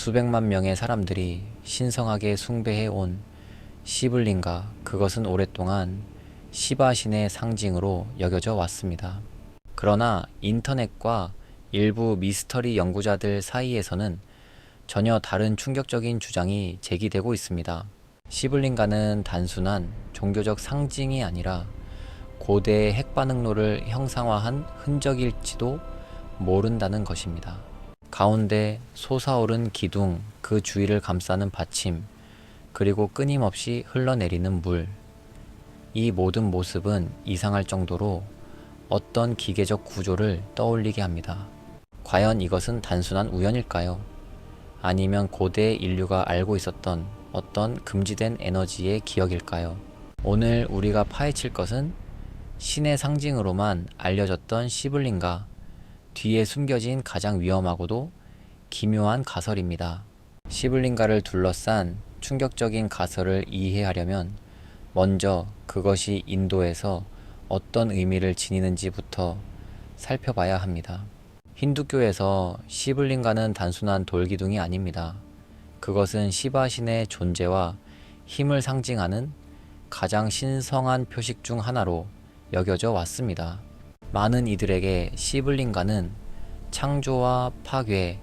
수백만 명의 사람들이 신성하게 숭배해 온 시블링가, 그것은 오랫동안 시바 신의 상징으로 여겨져 왔습니다. 그러나 인터넷과 일부 미스터리 연구자들 사이에서는 전혀 다른 충격적인 주장이 제기되고 있습니다. 시블링가는 단순한 종교적 상징이 아니라 고대의 핵반응로를 형상화한 흔적일지도 모른다는 것입니다. 가운데 솟아오른 기둥, 그 주위를 감싸는 받침, 그리고 끊임없이 흘러내리는 물. 이 모든 모습은 이상할 정도로 어떤 기계적 구조를 떠올리게 합니다. 과연 이것은 단순한 우연일까요? 아니면 고대 인류가 알고 있었던 어떤 금지된 에너지의 기억일까요? 오늘 우리가 파헤칠 것은 신의 상징으로만 알려졌던 시블링가, 뒤에 숨겨진 가장 위험하고도 기묘한 가설입니다. 시블링가를 둘러싼 충격적인 가설을 이해하려면 먼저 그것이 인도에서 어떤 의미를 지니는지부터 살펴봐야 합니다. 힌두교에서 시블링가는 단순한 돌기둥이 아닙니다. 그것은 시바 신의 존재와 힘을 상징하는 가장 신성한 표식 중 하나로 여겨져 왔습니다. 많은 이들에게 시블링가는 창조와 파괴,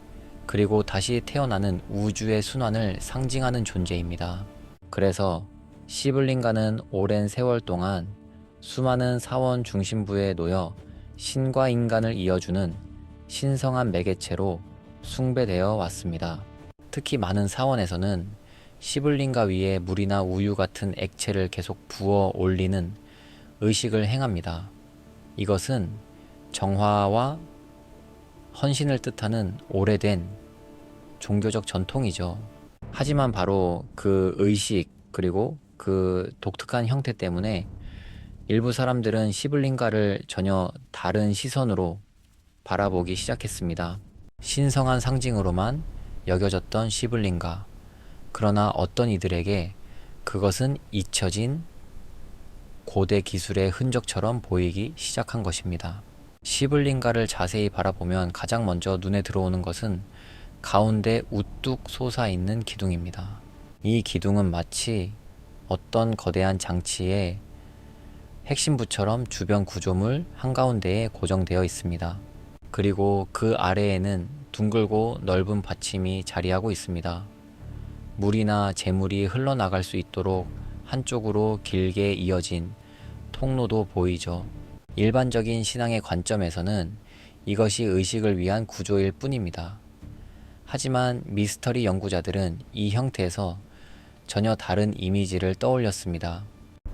그리고 다시 태어나는 우주의 순환을 상징하는 존재입니다. 그래서 시블링가는 오랜 세월 동안 수많은 사원 중심부에 놓여 신과 인간을 이어주는 신성한 매개체로 숭배되어 왔습니다. 특히 많은 사원에서는 시블링가 위에 물이나 우유 같은 액체를 계속 부어 올리는 의식을 행합니다. 이것은 정화와 헌신을 뜻하는 오래된 종교적 전통이죠. 하지만 바로 그 의식, 그리고 그 독특한 형태 때문에 일부 사람들은 시블링가를 전혀 다른 시선으로 바라보기 시작했습니다. 신성한 상징으로만 여겨졌던 시블링가. 그러나 어떤 이들에게 그것은 잊혀진 고대 기술의 흔적처럼 보이기 시작한 것입니다. 시블링가를 자세히 바라보면 가장 먼저 눈에 들어오는 것은 가운데 우뚝 솟아있는 기둥입니다. 이 기둥은 마치 어떤 거대한 장치의 핵심부처럼 주변 구조물 한가운데에 고정되어 있습니다. 그리고 그 아래에는 둥글고 넓은 받침이 자리하고 있습니다. 물이나 재물이 흘러나갈 수 있도록 한쪽으로 길게 이어진 통로도 보이죠. 일반적인 신앙의 관점에서는 이것이 의식을 위한 구조일 뿐입니다. 하지만 미스터리 연구자들은 이 형태에서 전혀 다른 이미지를 떠올렸습니다.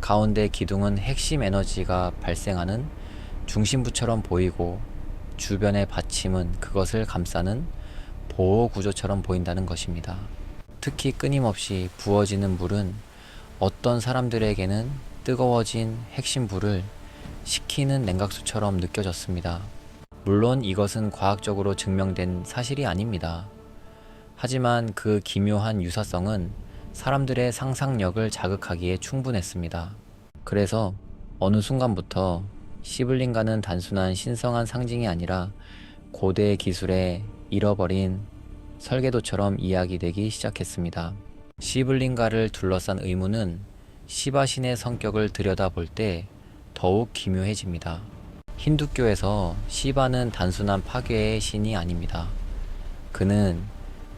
가운데 기둥은 핵심 에너지가 발생하는 중심부처럼 보이고, 주변의 받침은 그것을 감싸는 보호 구조처럼 보인다는 것입니다. 특히 끊임없이 부어지는 물은 어떤 사람들에게는 뜨거워진 핵심 불을 식히는 냉각수처럼 느껴졌습니다. 물론 이것은 과학적으로 증명된 사실이 아닙니다. 하지만 그 기묘한 유사성은 사람들의 상상력을 자극하기에 충분했습니다. 그래서 어느 순간부터 시블링가는 단순한 신성한 상징이 아니라 고대의 기술의 잃어버린 설계도처럼 이야기되기 시작했습니다. 시블링가를 둘러싼 의문은 시바 신의 성격을 들여다볼 때 더욱 기묘해집니다. 힌두교에서 시바는 단순한 파괴의 신이 아닙니다. 그는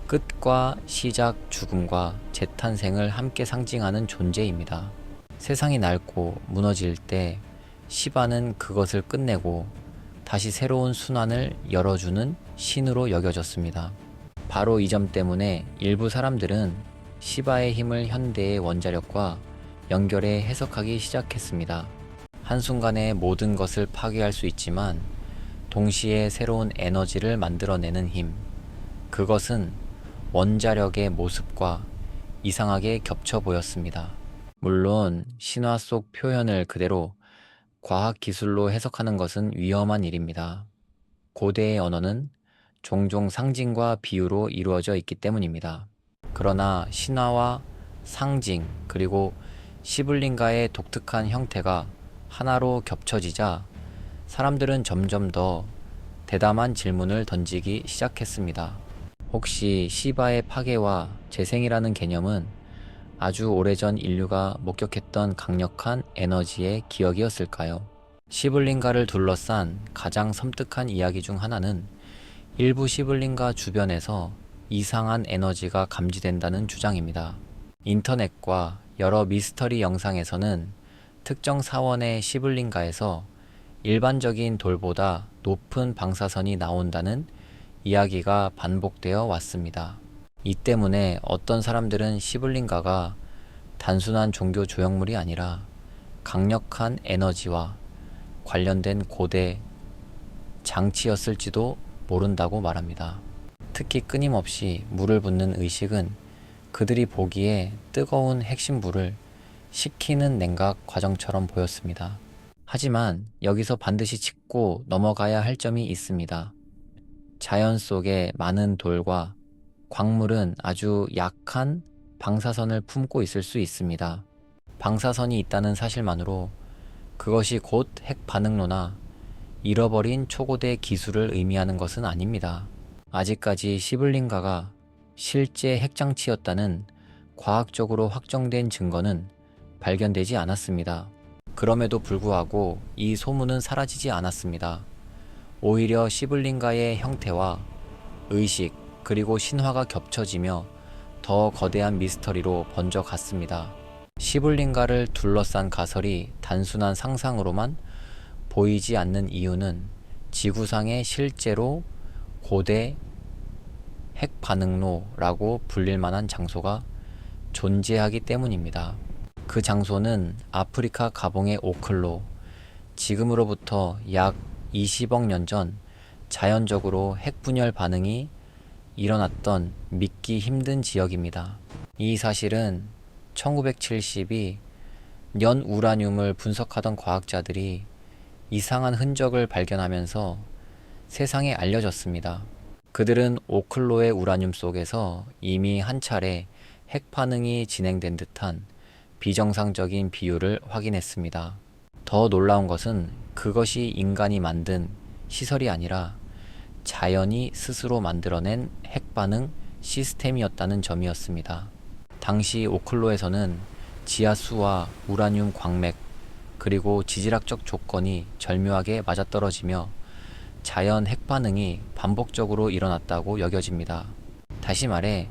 끝과 시작, 죽음과 재탄생을 함께 상징하는 존재입니다. 세상이 낡고 무너질 때 시바는 그것을 끝내고 다시 새로운 순환을 열어주는 신으로 여겨졌습니다. 바로 이 점 때문에 일부 사람들은 시바의 힘을 현대의 원자력과 연결해 해석하기 시작했습니다. 한순간에 모든 것을 파괴할 수 있지만 동시에 새로운 에너지를 만들어내는 힘, 그것은 원자력의 모습과 이상하게 겹쳐 보였습니다. 물론 신화 속 표현을 그대로 과학 기술로 해석하는 것은 위험한 일입니다. 고대의 언어는 종종 상징과 비유로 이루어져 있기 때문입니다. 그러나 신화와 상징, 그리고 시블링가의 독특한 형태가 하나로 겹쳐지자 사람들은 점점 더 대담한 질문을 던지기 시작했습니다. 혹시 시바의 파괴와 재생이라는 개념은 아주 오래전 인류가 목격했던 강력한 에너지의 기억이었을까요? 시블링가를 둘러싼 가장 섬뜩한 이야기 중 하나는 일부 시블링가 주변에서 이상한 에너지가 감지된다는 주장입니다. 인터넷과 여러 미스터리 영상에서는 특정 사원의 시블링가에서 일반적인 돌보다 높은 방사선이 나온다는 이야기가 반복되어 왔습니다. 이 때문에 어떤 사람들은 시블링가가 단순한 종교 조형물이 아니라 강력한 에너지와 관련된 고대 장치였을지도 모른다고 말합니다. 특히 끊임없이 물을 붓는 의식은 그들이 보기에 뜨거운 핵심물을 식히는 냉각 과정처럼 보였습니다. 하지만 여기서 반드시 짚고 넘어가야 할 점이 있습니다. 자연 속의 많은 돌과 광물은 아주 약한 방사선을 품고 있을 수 있습니다. 방사선이 있다는 사실만으로 그것이 곧 핵 반응로나 잃어버린 초고대 기술을 의미하는 것은 아닙니다. 아직까지 시블링가가 실제 핵장치였다는 과학적으로 확정된 증거는 발견되지 않았습니다. 그럼에도 불구하고 이 소문은 사라지지 않았습니다. 오히려 시블링가의 형태와 의식 그리고 신화가 겹쳐지며 더 거대한 미스터리로 번져갔습니다. 시블링가를 둘러싼 가설이 단순한 상상으로만 보이지 않는 이유는 지구상에 실제로 고대 핵반응로라고 불릴 만한 장소가 존재하기 때문입니다. 그 장소는 아프리카 가봉의 오클로, 지금으로부터 약 20억 년 전 자연적으로 핵분열 반응이 일어났던 믿기 힘든 지역입니다. 이 사실은 1972 연 우라늄을 분석하던 과학자들이 이상한 흔적을 발견하면서 세상에 알려졌습니다. 그들은 오클로의 우라늄 속에서 이미 한 차례 핵 반응이 진행된 듯한 비정상적인 비율을 확인했습니다. 더 놀라운 것은 그것이 인간이 만든 시설이 아니라 자연이 스스로 만들어낸 핵반응 시스템이었다는 점이었습니다. 당시 오클로에서는 지하수와 우라늄 광맥 그리고 지질학적 조건이 절묘하게 맞아떨어지며 자연 핵반응이 반복적으로 일어났다고 여겨집니다. 다시 말해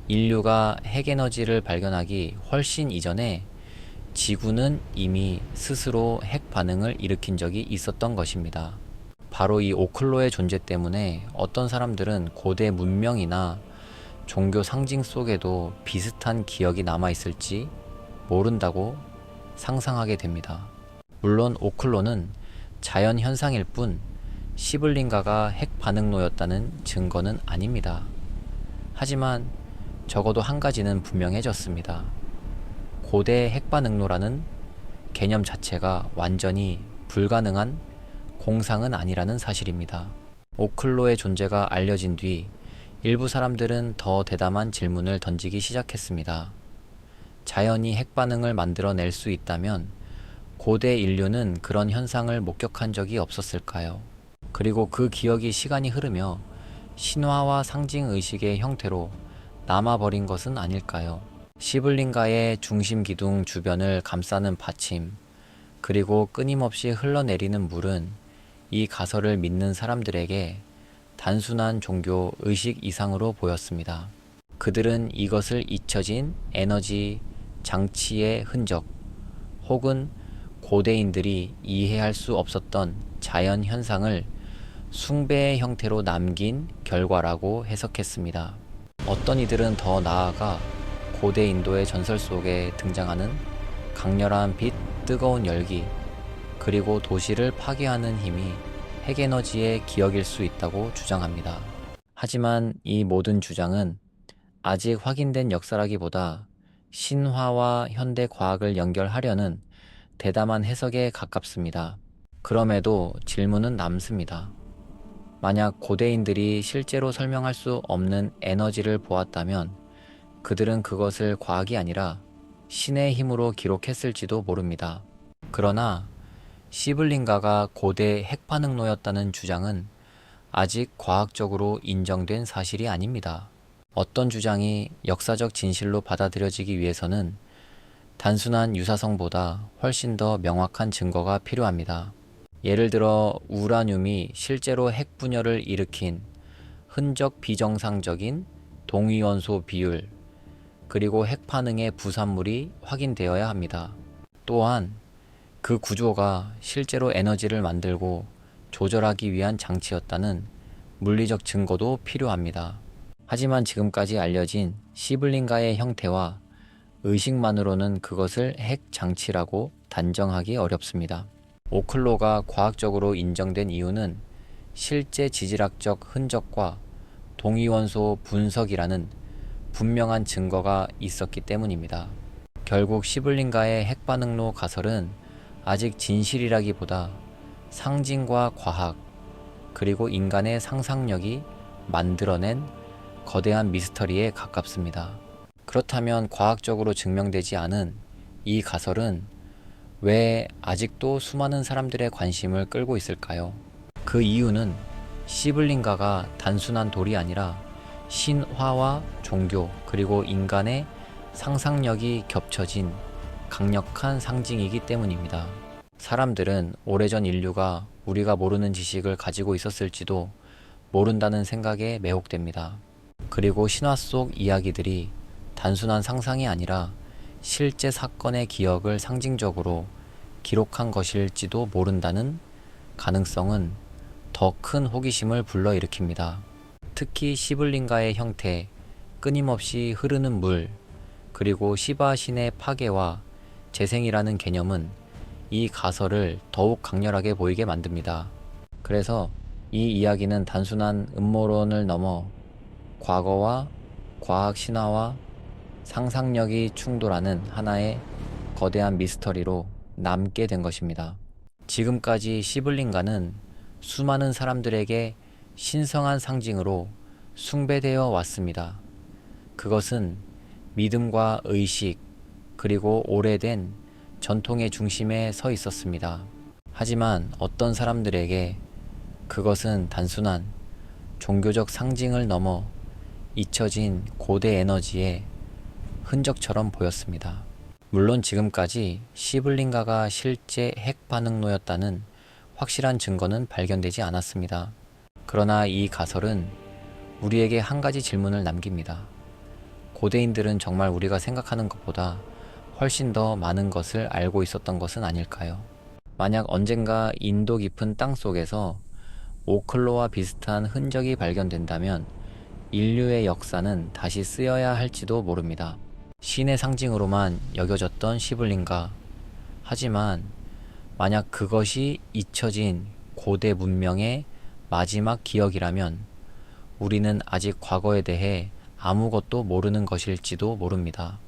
인류가 핵에너지를 발견하기 훨씬 이전에 지구는 이미 스스로 핵반응을 일으킨 적이 있었던 것입니다. 바로 이 오클로의 존재 때문에 어떤 사람들은 고대 문명이나 종교 상징 속에도 비슷한 기억이 남아있을지 모른다고 상상하게 됩니다. 물론 오클로는 자연 현상일 뿐 시블링가가 핵 반응로였다는 증거는 아닙니다. 하지만 적어도 한 가지는 분명해졌습니다. 고대 핵 반응로라는 개념 자체가 완전히 불가능한 공상은 아니라는 사실입니다. 오클로의 존재가 알려진 뒤 일부 사람들은 더 대담한 질문을 던지기 시작했습니다. 자연이 핵반응을 만들어낼 수 있다면 고대 인류는 그런 현상을 목격한 적이 없었을까요? 그리고 그 기억이 시간이 흐르며 신화와 상징의식의 형태로 남아버린 것은 아닐까요? 시블링가의 중심 기둥 주변을 감싸는 받침, 그리고 끊임없이 흘러내리는 물은 이 가설을 믿는 사람들에게 단순한 종교 의식 이상으로 보였습니다. 그들은 이것을 잊혀진 에너지 장치의 흔적, 혹은 고대인들이 이해할 수 없었던 자연 현상을 숭배의 형태로 남긴 결과라고 해석했습니다. 어떤 이들은 더 나아가 고대 인도의 전설 속에 등장하는 강렬한 빛, 뜨거운 열기, 그리고 도시를 파괴하는 힘이 핵에너지의 기억일 수 있다고 주장합니다. 하지만 이 모든 주장은 아직 확인된 역사라기보다 신화와 현대 과학을 연결하려는 대담한 해석에 가깝습니다. 그럼에도 질문은 남습니다. 만약 고대인들이 실제로 설명할 수 없는 에너지를 보았다면 그들은 그것을 과학이 아니라 신의 힘으로 기록했을지도 모릅니다. 그러나 시블링가가 고대 핵반응로였다는 주장은 아직 과학적으로 인정된 사실이 아닙니다. 어떤 주장이 역사적 진실로 받아들여지기 위해서는 단순한 유사성보다 훨씬 더 명확한 증거가 필요합니다. 예를 들어 우라늄이 실제로 핵 분열을 일으킨 흔적 비정상적인 동위원소 비율, 그리고 핵 반응의 부산물이 확인되어야 합니다. 또한 그 구조가 실제로 에너지를 만들고 조절하기 위한 장치였다는 물리적 증거도 필요합니다. 하지만 지금까지 알려진 시블링가의 형태와 의식만으로는 그것을 핵 장치라고 단정하기 어렵습니다. 오클로가 과학적으로 인정된 이유는 실제 지질학적 흔적과 동위원소 분석이라는 분명한 증거가 있었기 때문입니다. 결국 시블링가의 핵반응로 가설은 아직 진실이라기보다 상징과 과학, 그리고 인간의 상상력이 만들어낸 거대한 미스터리에 가깝습니다. 그렇다면 과학적으로 증명되지 않은 이 가설은 왜 아직도 수많은 사람들의 관심을 끌고 있을까요? 그 이유는 시블링가가 단순한 돌이 아니라 신화와 종교, 그리고 인간의 상상력이 겹쳐진 강력한 상징이기 때문입니다. 사람들은 오래전 인류가 우리가 모르는 지식을 가지고 있었을지도 모른다는 생각에 매혹됩니다. 그리고 신화 속 이야기들이 단순한 상상이 아니라 실제 사건의 기억을 상징적으로 기록한 것일지도 모른다는 가능성은 더 큰 호기심을 불러일으킵니다. 특히 시블링가의 형태, 끊임없이 흐르는 물, 그리고 시바 신의 파괴와 재생이라는 개념은 이 가설을 더욱 강렬하게 보이게 만듭니다. 그래서 이 이야기는 단순한 음모론을 넘어 과거와 과학 신화와 상상력이 충돌하는 하나의 거대한 미스터리로 남게 된 것입니다. 지금까지 시블링가는 수많은 사람들에게 신성한 상징으로 숭배되어 왔습니다. 그것은 믿음과 의식, 그리고 오래된 전통의 중심에 서 있었습니다. 하지만 어떤 사람들에게 그것은 단순한 종교적 상징을 넘어 잊혀진 고대 에너지의 흔적처럼 보였습니다. 물론 지금까지 시블링가가 실제 핵 반응로였다는 확실한 증거는 발견되지 않았습니다. 그러나 이 가설은 우리에게 한 가지 질문을 남깁니다. 고대인들은 정말 우리가 생각하는 것보다 훨씬 더 많은 것을 알고 있었던 것은 아닐까요? 만약 언젠가 인도 깊은 땅 속에서 오클로와 비슷한 흔적이 발견된다면 인류의 역사는 다시 쓰여야 할지도 모릅니다. 신의 상징으로만 여겨졌던 시블링가. 하지만 만약 그것이 잊혀진 고대 문명의 마지막 기억이라면 우리는 아직 과거에 대해 아무것도 모르는 것일지도 모릅니다.